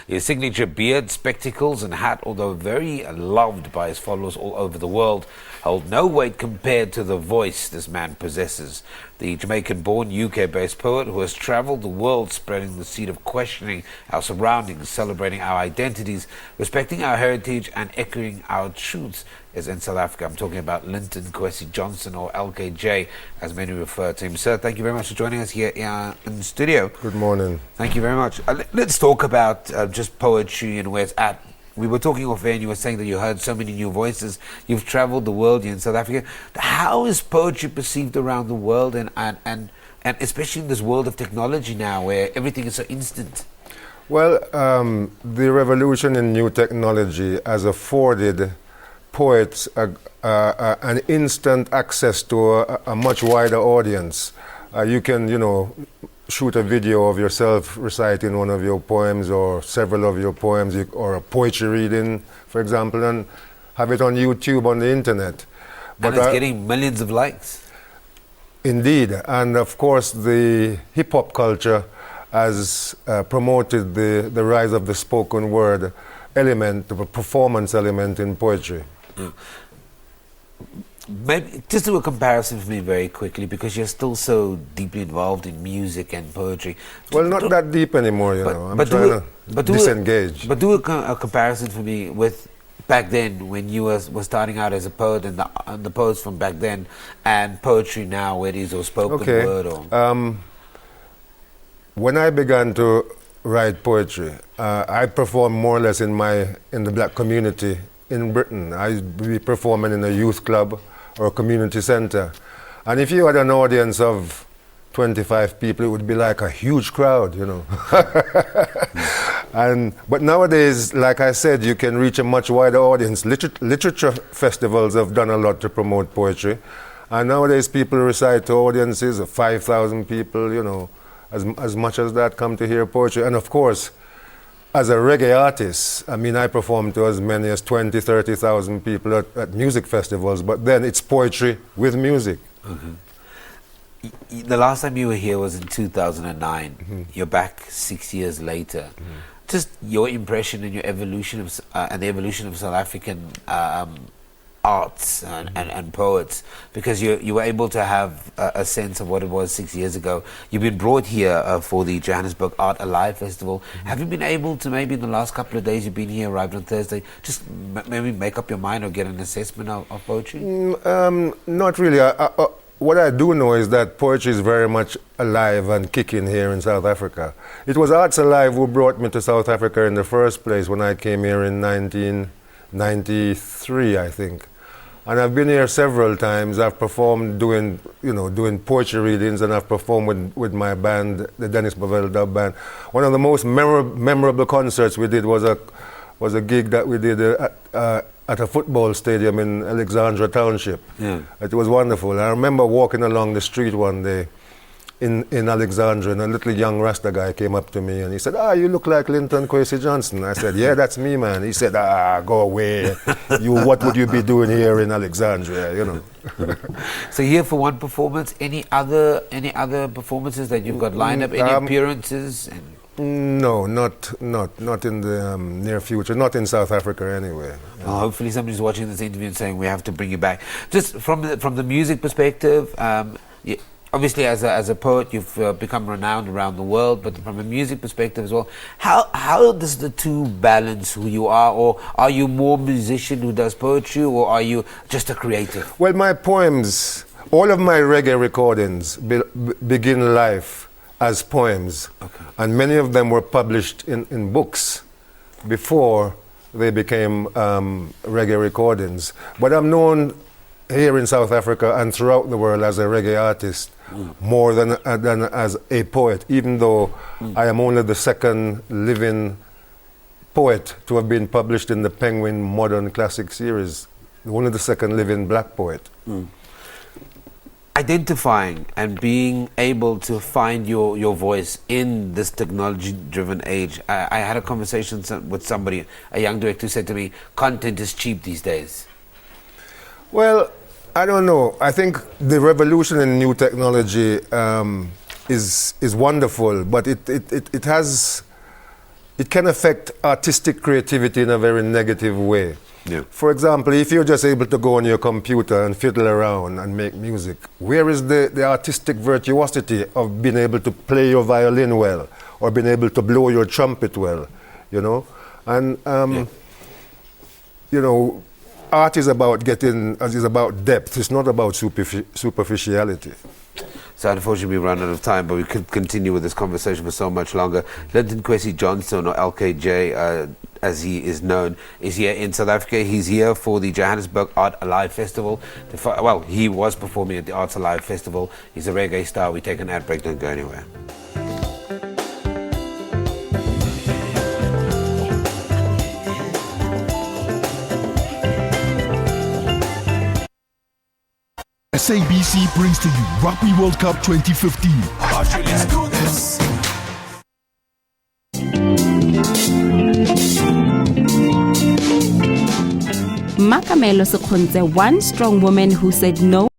His signature beard, spectacles and hat, although very loved by his followers all over the world, hold no weight compared to the voice this man possesses. The Jamaican-born, UK-based poet who has travelled the world spreading the seed of questioning our surroundings, celebrating our identities, respecting our heritage and echoing our truths is in South Africa. I'm talking about Linton Kwesi Johnson, or LKJ, as many refer to him. Sir, thank you very much for joining us here in the studio. Good morning. Thank you very much. Let's talk about just poetry and where it's at. We were talking off air and you were saying that you heard so many new voices. You've travelled the world, you're in South Africa. How is poetry perceived around the world and especially in this world of technology now where everything is so instant? Well, the revolution in new technology has afforded poets an instant access to a much wider audience. You can, shoot a video of yourself reciting one of your poems or several of your poems or a poetry reading, for example, and have it on YouTube, on the internet. But it's getting millions of likes. Indeed, and of course the hip-hop culture has promoted the rise of the spoken word element, the performance element in poetry. Mm. Maybe just do a comparison for me very quickly, because you're still so deeply involved in music and poetry. Well, not that deep anymore, I'm trying to disengage. But do a comparison for me with back then, when you were starting out as a poet, and the poets from back then, and poetry now, where it is, or spoken word. Or when I began to write poetry, I performed more or less in the black community in Britain. I'd be performing in a youth club or a community center. And if you had an audience of 25 people, it would be like a huge crowd, But nowadays, like I said, you can reach a much wider audience. Literature festivals have done a lot to promote poetry. And nowadays people recite to audiences of 5,000 people, as much as that come to hear poetry. And of course, as a reggae artist, I perform to as many as 20, 30,000 people at music festivals, but then it's poetry with music. Mm-hmm. The last time you were here was in 2009. Mm-hmm. You're back 6 years later. Mm-hmm. Just your impression and your evolution of and the evolution of South African arts and poets, because you were able to have a sense of what it was 6 years ago. You've been brought here for the Johannesburg Art Alive Festival. Mm-hmm. Have you been able to, maybe in the last couple of days you've been here, arrived on Thursday, just maybe make up your mind or get an assessment of poetry? Not really. What I do know is that poetry is very much alive and kicking here in South Africa. It was Arts Alive who brought me to South Africa in the first place when I came here in 1993, I think. And I've been here several times. I've performed doing poetry readings, and I've performed with my band, the Dennis Bovell Dub Band. One of the most memorable concerts we did was a gig that we did at a football stadium in Alexandra Township. Yeah. It was wonderful. I remember walking along the street one day in Alexandra, and a little young Rasta guy came up to me and he said, you look like Linton Kwesi Johnson. I said, yeah, that's me, man. He said, go away. What would you be doing here in Alexandria, So here for one performance. Any other performances that you've got lined up? Any appearances? No, not in the near future. Not in South Africa anyway. Well, hopefully somebody's watching this interview and saying we have to bring you back. Just from the music perspective, obviously, as a poet, you've become renowned around the world, but from a music perspective as well, how does the two balance who you are? Or are you more musician who does poetry, or are you just a creative? Well, my poems, all of my reggae recordings begin life as poems. Okay. And many of them were published in books before they became reggae recordings. But I'm known here in South Africa and throughout the world as a reggae artist, more than as a poet, even though I am only the second living poet to have been published in the Penguin Modern Classic series, only the second living black poet. Identifying and being able to find your voice in this technology-driven age. I had a conversation with somebody, a young director, who said to me, content is cheap these days. Well, I don't know. I think the revolution in new technology is wonderful, but it has it can affect artistic creativity in a very negative way. Yeah. For example, if you're just able to go on your computer and fiddle around and make music, where is the artistic virtuosity of being able to play your violin well or being able to blow your trumpet well, you know? And, you know, art is about depth. It's not about superficiality. So unfortunately we run out of time, but we could continue with this conversation for so much longer. Linton Kwesi Johnson, or LKJ as he is known, is here in South Africa. He's here for the Johannesburg Art Alive Festival. Well, he was performing at the Arts Alive Festival. He's a reggae star. We take an ad break, don't go anywhere. SABC brings to you Rugby World Cup 2015. Let's do this. Makamelo Sekhonze, one strong woman who said no